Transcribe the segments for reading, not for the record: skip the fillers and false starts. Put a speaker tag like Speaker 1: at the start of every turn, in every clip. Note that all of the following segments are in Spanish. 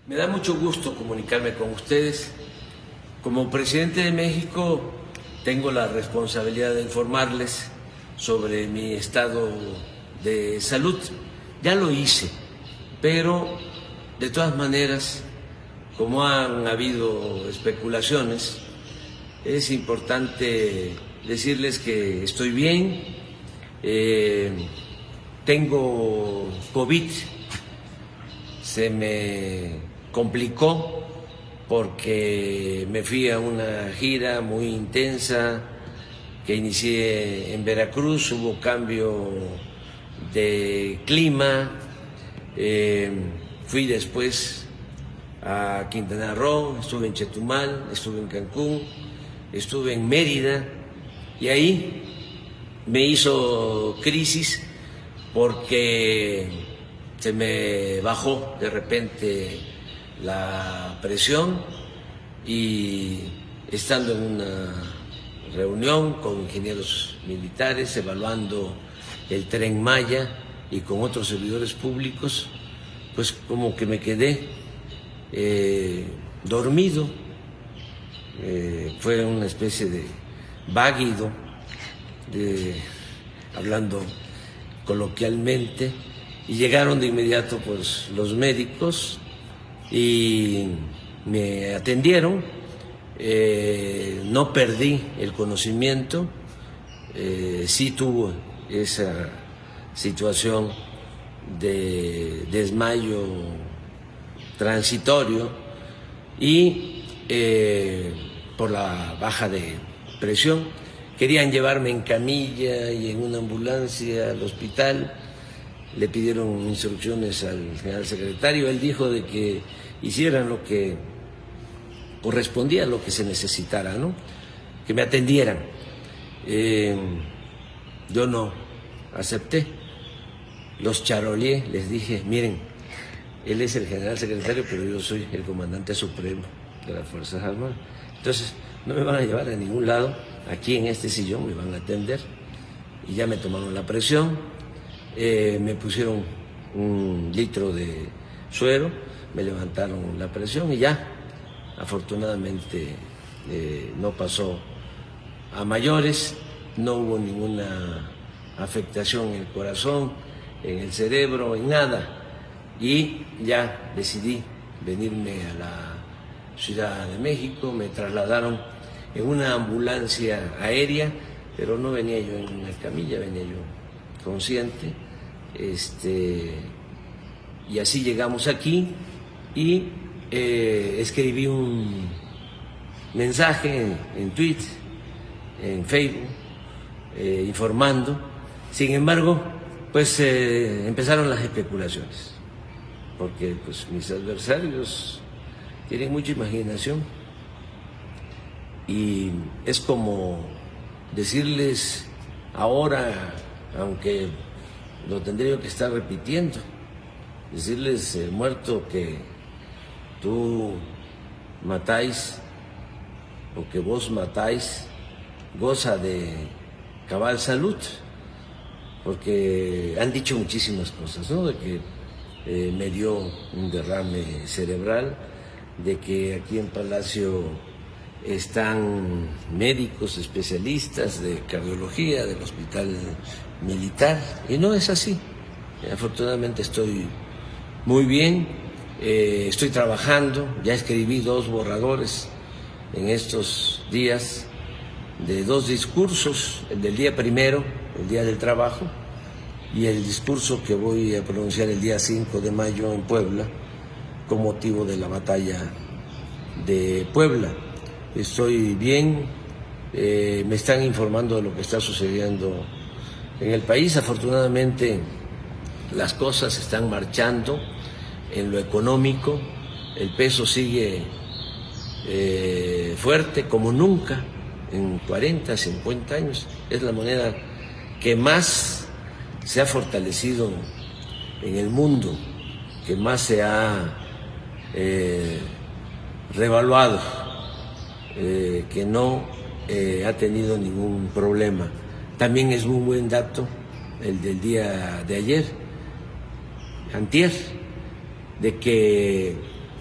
Speaker 1: Me da mucho gusto comunicarme con ustedes. Como presidente de México, tengo la responsabilidad de informarles sobre mi estado de salud. Ya lo hice, pero de todas maneras, como han habido especulaciones, es importante decirles que estoy bien. Tengo COVID, se me complicó porque me fui a una gira muy intensa que inicié en Veracruz, hubo cambio de clima, fui después a Quintana Roo, estuve en Chetumal, estuve en Cancún, estuve en Mérida y ahí me hizo crisis porque se me bajó de repente la presión y estando en una reunión con ingenieros militares evaluando el Tren Maya y con otros servidores públicos, pues como que me quedé dormido, fue una especie de váguido, hablando coloquialmente, y llegaron de inmediato pues los médicos y me atendieron. No perdí el conocimiento, sí tuve esa situación de desmayo transitorio y por la baja de presión querían llevarme en camilla y en una ambulancia al hospital. Le pidieron instrucciones al general secretario, él dijo de que hicieran lo que correspondía, lo que se necesitara, ¿no? Que me atendieran. Yo no acepté, los charoleé, les dije, miren, él es el general secretario, pero yo soy el comandante supremo de las Fuerzas Armadas. Entonces, no me van a llevar a ningún lado, aquí en este sillón me van a atender. Y ya me tomaron la presión. Me pusieron 1 litro de suero, me levantaron la presión y ya, afortunadamente no pasó a mayores, no hubo ninguna afectación en el corazón, en el cerebro, en nada. Y ya decidí venirme a la Ciudad de México, me trasladaron en una ambulancia aérea, pero no venía yo en una camilla, venía yo consciente. Y así llegamos aquí y escribí un mensaje en Twitter, en Facebook, informando. Sin embargo, pues empezaron las especulaciones, porque pues mis adversarios tienen mucha imaginación y es como decirles ahora, aunque lo tendría que estar repitiendo, decirles, muerto, que tú matáis o que vos matáis, goza de cabal salud, porque han dicho muchísimas cosas, ¿no? De que me dio un derrame cerebral, de que aquí en Palacio están médicos especialistas de cardiología del Hospital Militar, y no es así. Afortunadamente estoy muy bien, estoy trabajando, ya escribí 2 borradores en estos días de 2 discursos, el del día 1, el Día del Trabajo, y el discurso que voy a pronunciar el día 5 de mayo en Puebla, con motivo de la batalla de Puebla. Estoy bien, me están informando de lo que está sucediendo en el país. Afortunadamente las cosas están marchando en lo económico, el peso sigue fuerte como nunca en 40, 50 años. Es la moneda que más se ha fortalecido en el mundo, que más se ha revaluado, que no ha tenido ningún problema. También es muy buen dato el del día de ayer, antier, de que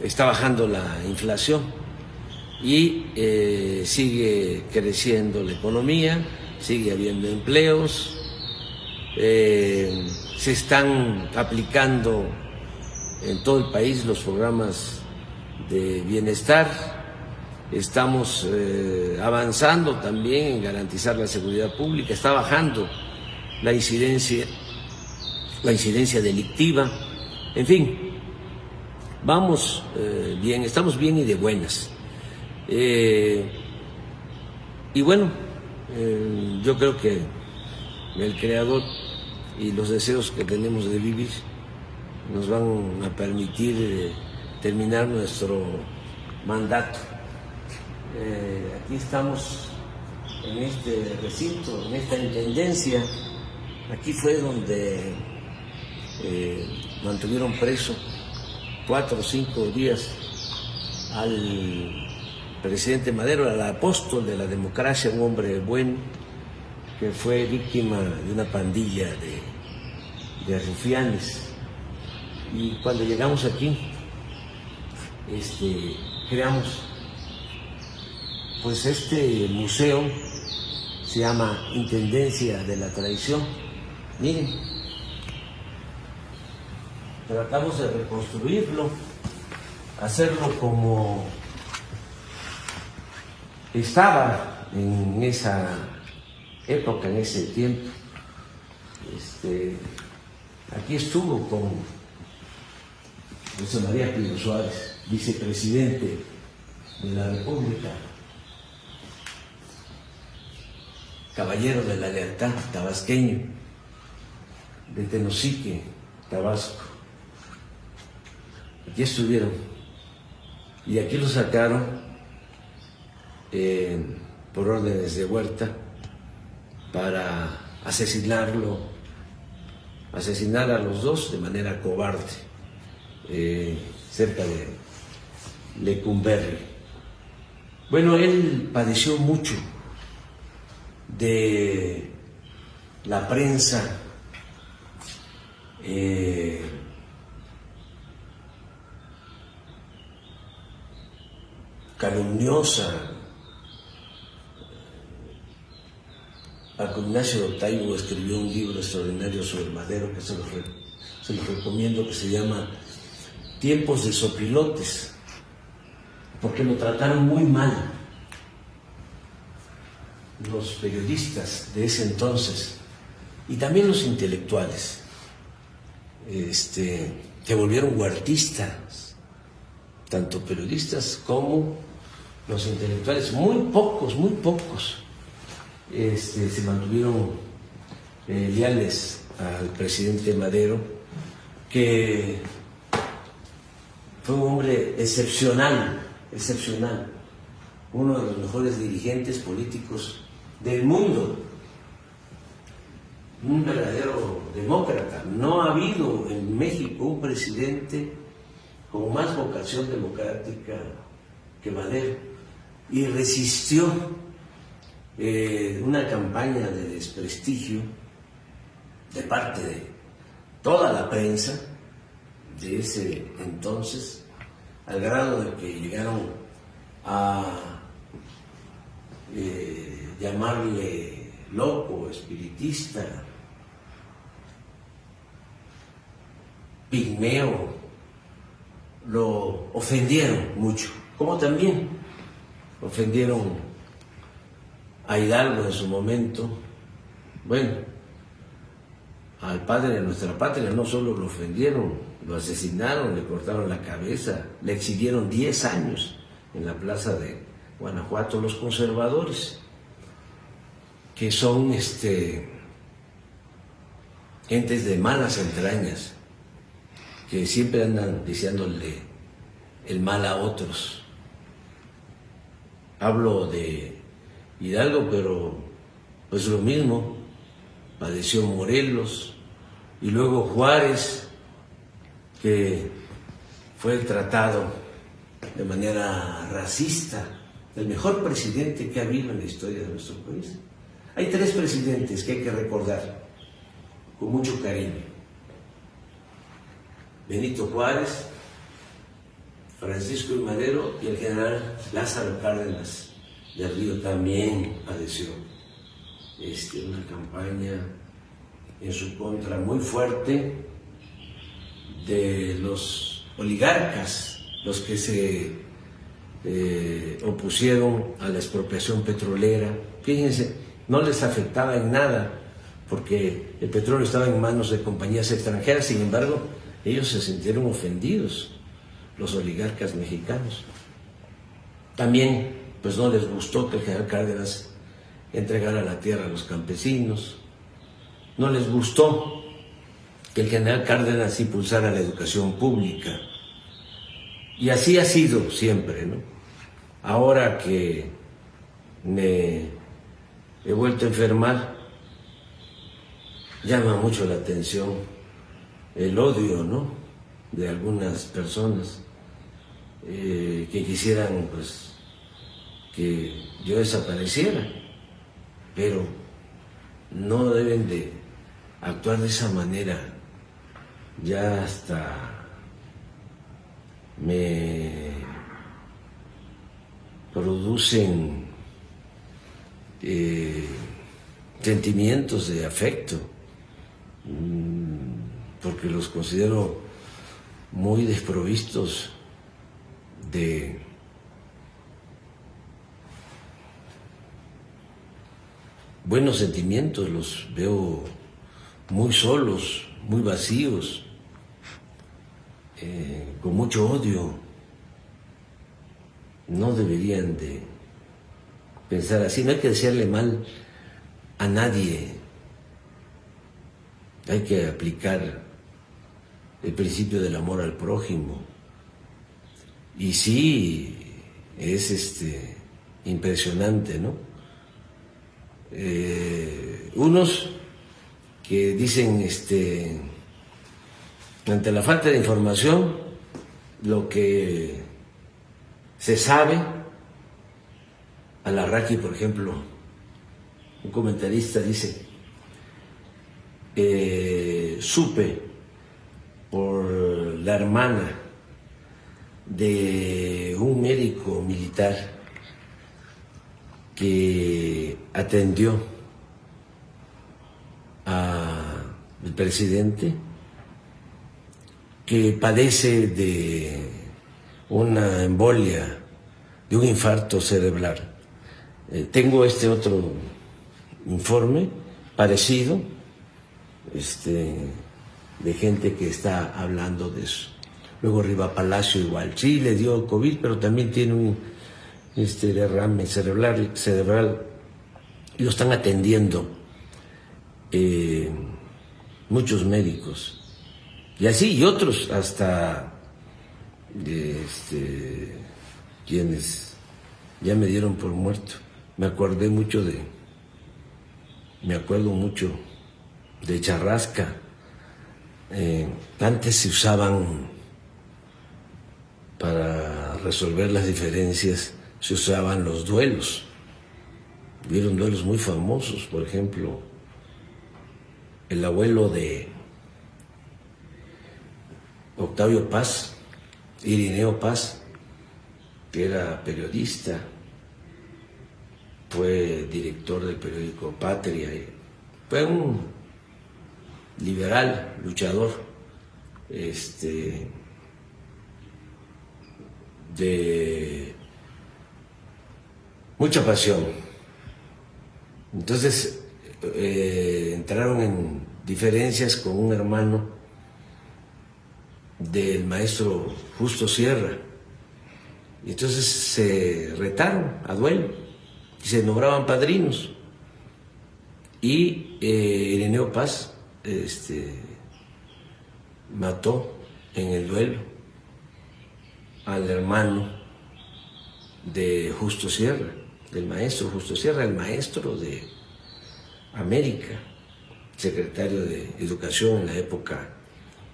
Speaker 1: está bajando la inflación y sigue creciendo la economía, sigue habiendo empleos, se están aplicando en todo el país los programas de bienestar, estamos avanzando también en garantizar la seguridad pública, está bajando la incidencia delictiva, en fin, vamos bien, estamos bien y de buenas. Y bueno, yo creo que el Creador y los deseos que tenemos de vivir nos van a permitir terminar nuestro mandato. Aquí estamos en este recinto, en esta intendencia. Aquí fue donde mantuvieron preso 4 o 5 días al presidente Madero, al apóstol de la democracia, un hombre bueno que fue víctima de una pandilla de rufianes. Y cuando llegamos aquí, creamos pues este museo, se llama Intendencia de la Tradición. Miren, tratamos de reconstruirlo, hacerlo como estaba en esa época, en ese tiempo. Aquí estuvo con José María Pío Suárez, vicepresidente de la República, caballero de la lealtad, tabasqueño, de Tenosique, Tabasco. Aquí estuvieron y aquí lo sacaron por órdenes de Huerta para asesinar a los dos de manera cobarde, cerca de Lecumberri. Bueno, él padeció mucho de la prensa calumniosa. Paco Ignacio Taibo escribió un libro extraordinario sobre Madero que se los recomiendo, que se llama Tiempos de Sopilotes, porque lo trataron muy mal los periodistas de ese entonces y también los intelectuales, que volvieron huertistas, tanto periodistas como los intelectuales. Muy pocos se mantuvieron leales al presidente Madero, que fue un hombre excepcional, uno de los mejores dirigentes políticos del mundo, un verdadero demócrata. No ha habido en México un presidente con más vocación democrática que Madero, y resistió una campaña de desprestigio de parte de toda la prensa de ese entonces, al grado de que llegaron a llamarle loco, espiritista, pigmeo. Lo ofendieron mucho, como también ofendieron a Hidalgo en su momento. Bueno, al padre de nuestra patria no solo lo ofendieron, lo asesinaron, le cortaron la cabeza, le exhibieron 10 años en la plaza de Guanajuato los conservadores, que son gentes de malas entrañas, que siempre andan deseándole el mal a otros. Hablo de Hidalgo, pero pues lo mismo padeció Morelos, y luego Juárez, que fue tratado de manera racista, el mejor presidente que ha habido en la historia de nuestro país. Hay 3 presidentes que hay que recordar con mucho cariño: Benito Juárez, Francisco I. Madero y el general Lázaro Cárdenas del Río también padeció una campaña en su contra muy fuerte de los oligarcas, los que se opusieron a la expropiación petrolera. Fíjense, no les afectaba en nada porque el petróleo estaba en manos de compañías extranjeras, sin embargo, ellos se sintieron ofendidos, los oligarcas mexicanos. También, pues no les gustó que el general Cárdenas entregara la tierra a los campesinos, no les gustó que el general Cárdenas impulsara la educación pública, y así ha sido siempre, ¿no? Ahora que me he vuelto a enfermar, llama mucho la atención el odio, ¿no?, de algunas personas que quisieran, pues, que yo desapareciera, pero no deben de actuar de esa manera. Ya hasta me producen sentimientos de afecto, porque los considero muy desprovistos de buenos sentimientos, los veo muy solos, muy vacíos, con mucho odio. No deberían de pensar así, no hay que desearle mal a nadie, hay que aplicar el principio del amor al prójimo. Y sí, es impresionante, ¿no? Unos que dicen, ante la falta de información, lo que se sabe, Alarraqui, por ejemplo, un comentarista dice, supe por la hermana de un médico militar que atendió al presidente, que padece de una embolia, de un infarto cerebral. Tengo otro informe parecido, de gente que está hablando de eso. Luego Riva Palacio igual, sí le dio COVID, pero también tiene un derrame cerebral y lo están atendiendo muchos médicos. Y así, y otros hasta quienes ya me dieron por muerto. Me acuerdo mucho de Charrasca. Antes se usaban, para resolver las diferencias, se usaban los duelos. Hubieron duelos muy famosos, por ejemplo, el abuelo de Octavio Paz, Irineo Paz, que era periodista, fue director del periódico Patria, fue un liberal, luchador, de mucha pasión. Entonces entraron en diferencias con un hermano del maestro Justo Sierra, y entonces se retaron a duelo y se nombraban padrinos, y Irineo Paz mató en el duelo al hermano de Justo Sierra, del maestro Justo Sierra, el maestro de América, secretario de Educación en la época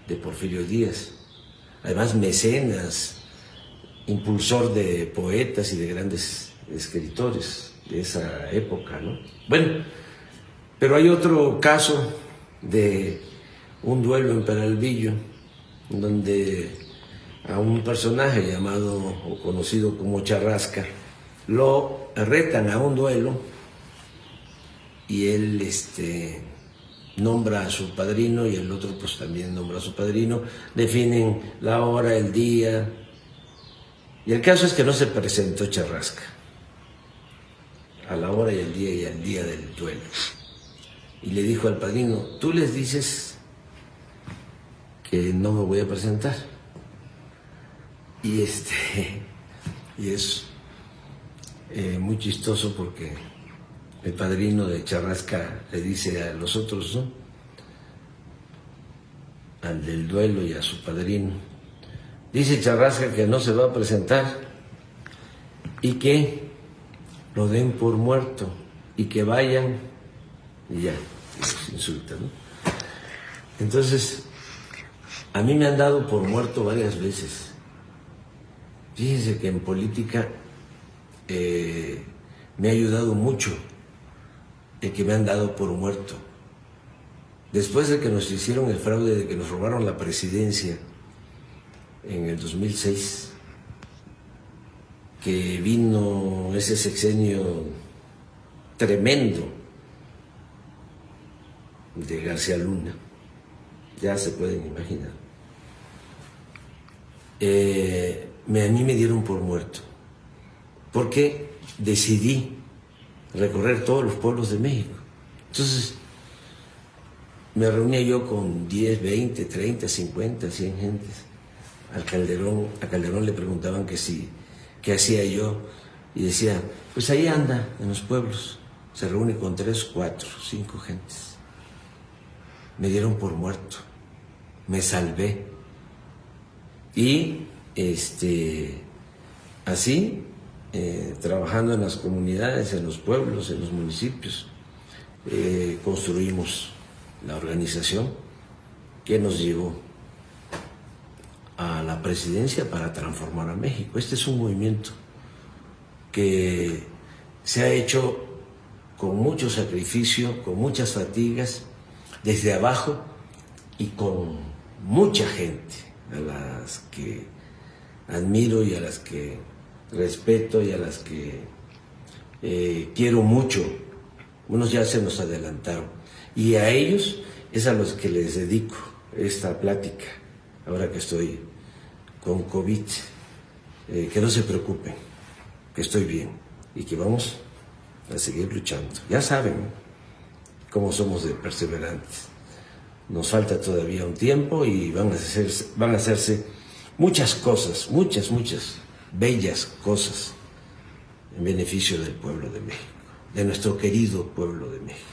Speaker 1: de Porfirio Díaz, además mecenas, impulsor de poetas y de grandes escritores de esa época, ¿no? Bueno, pero hay otro caso de un duelo en Peralvillo, donde a un personaje llamado o conocido como Charrasca, lo retan a un duelo y él nombra a su padrino y el otro pues también nombra a su padrino, definen la hora, el día, y el caso es que no se presentó Charrasca a la hora y el día y al día del duelo. Y le dijo al padrino, tú les dices que no me voy a presentar. Y es muy chistoso porque el padrino de Charrasca le dice a los otros, ¿no?, al del duelo y a su padrino, dice Charrasca que no se va a presentar y que lo den por muerto y que vayan y ya, y los insultan, ¿no? Entonces, a mí me han dado por muerto varias veces. Fíjense que en política me ha ayudado mucho el que me han dado por muerto. Después de que nos hicieron el fraude, de que nos robaron la presidencia en el 2006, que vino ese sexenio tremendo de García Luna, ya se pueden imaginar. A mí me dieron por muerto, porque decidí recorrer todos los pueblos de México. Entonces, me reunía yo con 10, 20, 30, 50, 100 gentes. A Calderón le preguntaban que sí, qué hacía yo, y decía, pues ahí anda, en los pueblos, se reúne con 3, 4, 5 gentes. Me dieron por muerto, me salvé. Y así, trabajando en las comunidades, en los pueblos, en los municipios, construimos la organización que nos llevó a la presidencia para transformar a México. Este es un movimiento que se ha hecho con mucho sacrificio, con muchas fatigas, desde abajo y con mucha gente, a las que admiro y a las que respeto y a las que quiero mucho. Unos ya se nos adelantaron y a ellos es a los que les dedico esta plática, ahora que estoy con COVID, que no se preocupen, que estoy bien y que vamos a seguir luchando. Ya saben cómo somos de perseverantes. Nos falta todavía un tiempo y van a hacerse muchas cosas, muchas bellas cosas en beneficio del pueblo de México, de nuestro querido pueblo de México.